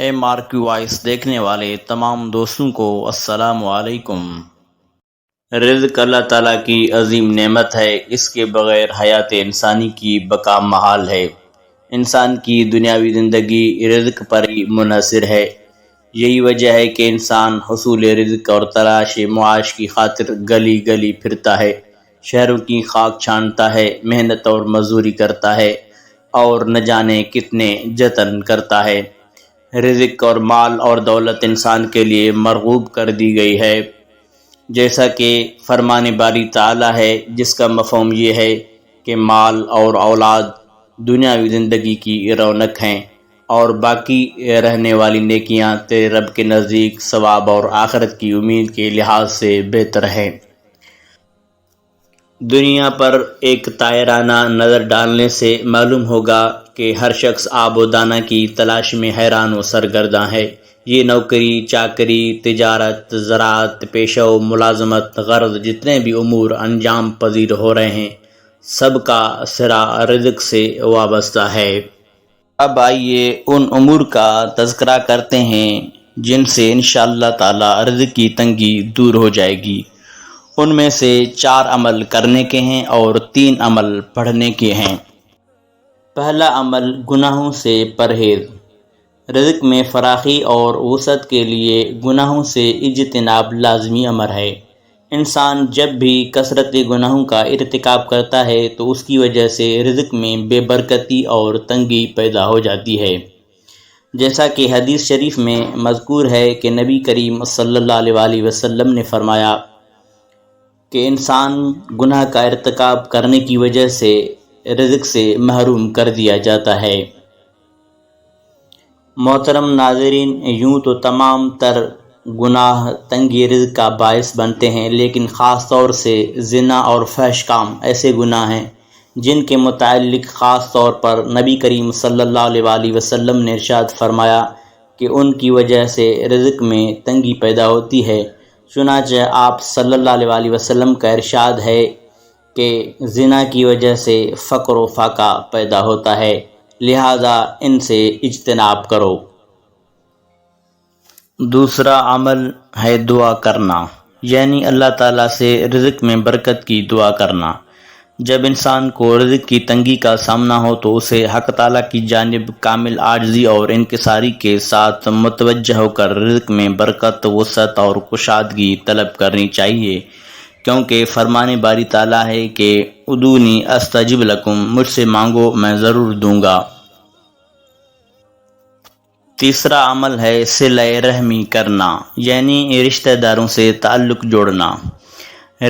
اے مارکی voice دیکھنے والے تمام دوستوں کو السلام علیکم۔ رزق اللہ تعالیٰ کی عظیم نعمت ہے، اس کے بغیر حیات انسانی کی بقا محال ہے۔ انسان کی دنیاوی زندگی رزق پر ہی منحصر ہے۔ یہی وجہ ہے کہ انسان حصول رزق اور تلاش معاش کی خاطر گلی گلی پھرتا ہے، شہروں کی خاک چھانتا ہے، محنت اور مزدوری کرتا ہے اور نہ جانے کتنے جتن کرتا ہے۔ رزق اور مال اور دولت انسان کے لیے مرغوب کر دی گئی ہے، جیسا کہ فرمان باری تعالیٰ ہے، جس کا مفہوم یہ ہے کہ مال اور اولاد دنیاوی زندگی کی رونق ہیں اور باقی رہنے والی نیکیاں تیرے رب کے نزدیک ثواب اور آخرت کی امید کے لحاظ سے بہتر ہیں۔ دنیا پر ایک طائرانہ نظر ڈالنے سے معلوم ہوگا کہ ہر شخص آب و دانہ کی تلاش میں حیران و سرگرداں ہے۔ یہ نوکری، چاکری، تجارت، زراعت، پیشہ و ملازمت غرض جتنے بھی امور انجام پذیر ہو رہے ہیں، سب کا سرا رزق سے وابستہ ہے۔ اب آئیے ان امور کا تذکرہ کرتے ہیں جن سے انشاءاللہ تعالی رزق کی تنگی دور ہو جائے گی۔ ان میں سے 4 عمل کرنے کے ہیں اور 3 عمل پڑھنے کے ہیں۔ پہلا عمل گناہوں سے پرہیز۔ رزق میں فراخی اور وسعت کے لیے گناہوں سے اجتناب لازمی امر ہے۔ انسان جب بھی کثرت گناہوں کا ارتکاب کرتا ہے تو اس کی وجہ سے رزق میں بے برکتی اور تنگی پیدا ہو جاتی ہے۔ جیسا کہ حدیث شریف میں مذکور ہے کہ نبی کریم صلی اللہ علیہ وسلم نے فرمایا کہ انسان گناہ کا ارتکاب کرنے کی وجہ سے رزق سے محروم کر دیا جاتا ہے۔ محترم ناظرین، یوں تو تمام تر گناہ تنگی رزق کا باعث بنتے ہیں، لیکن خاص طور سے زنا اور فحش کام ایسے گناہ ہیں جن کے متعلق خاص طور پر نبی کریم صلی اللہ علیہ وسلم نے ارشاد فرمایا کہ ان کی وجہ سے رزق میں تنگی پیدا ہوتی ہے۔ چنانچہ آپ صلی اللہ علیہ وسلم کا ارشاد ہے کہ زنا کی وجہ سے فقر و فاقہ پیدا ہوتا ہے، لہذا ان سے اجتناب کرو۔ دوسرا عمل ہے دعا کرنا، یعنی اللہ تعالیٰ سے رزق میں برکت کی دعا کرنا۔ جب انسان کو رزق کی تنگی کا سامنا ہو تو اسے حق تعالیٰ کی جانب کامل عاجزی اور انکساری کے ساتھ متوجہ ہو کر رزق میں برکت، وسعت اور کشادگی طلب کرنی چاہیے، کیونکہ فرمان باری تعالیٰ ہے کہ ادعونی استجب لکم، مجھ سے مانگو میں ضرور دوں گا۔ تیسرا عمل ہے صلہ رحمی کرنا، یعنی رشتہ داروں سے تعلق جوڑنا۔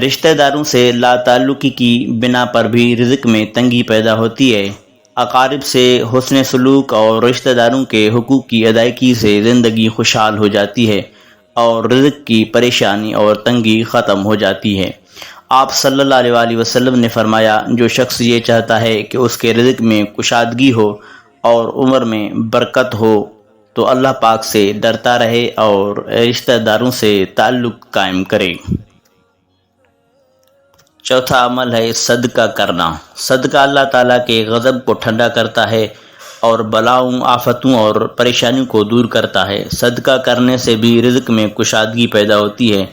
رشتہ داروں سے لا تعلقی کی بنا پر بھی رزق میں تنگی پیدا ہوتی ہے۔ اقارب سے حسن سلوک اور رشتہ داروں کے حقوق کی ادائیگی سے زندگی خوشحال ہو جاتی ہے اور رزق کی پریشانی اور تنگی ختم ہو جاتی ہے۔ آپ صلی اللہ علیہ وسلم نے فرمایا، جو شخص یہ چاہتا ہے کہ اس کے رزق میں کشادگی ہو اور عمر میں برکت ہو تو اللہ پاک سے ڈرتا رہے اور رشتہ داروں سے تعلق قائم کرے۔ چوتھا عمل ہے صدقہ کرنا۔ صدقہ اللہ تعالیٰ کے غضب کو ٹھنڈا کرتا ہے اور بلاؤں، آفتوں اور پریشانیوں کو دور کرتا ہے۔ صدقہ کرنے سے بھی رزق میں کشادگی پیدا ہوتی ہے۔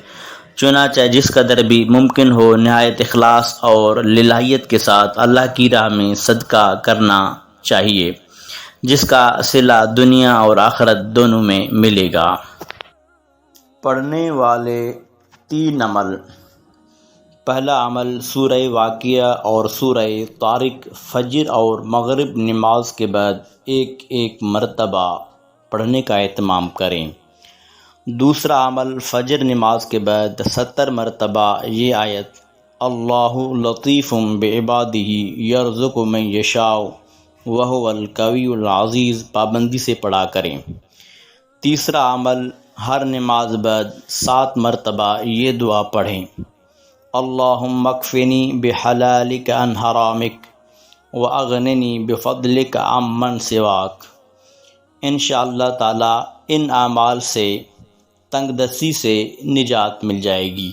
چنانچہ جس قدر بھی ممکن ہو نہایت اخلاص اور للہیت کے ساتھ اللہ کی راہ میں صدقہ کرنا چاہیے، جس کا صلہ دنیا اور آخرت دونوں میں ملے گا۔ پڑھنے والے 3 عمل۔ پہلا عمل سورہ واقعہ اور سورہ طارق فجر اور مغرب نماز کے بعد ایک مرتبہ پڑھنے کا اہتمام کریں۔ دوسرا عمل فجر نماز کے بعد 70 مرتبہ یہ آیت اللہ لطیف بعبادہ یرزق من یشاء وہو القوی العزیز پابندی سے پڑھا کریں۔ تیسرا عمل ہر نماز بعد 7 مرتبہ یہ دعا پڑھیں، اللہم اکفنی بحلالک عن حرامک واغننی بفضلک عمن سواک۔ انشاءاللہ تعالی ان اعمال سے تنگ دستی سے نجات مل جائے گی۔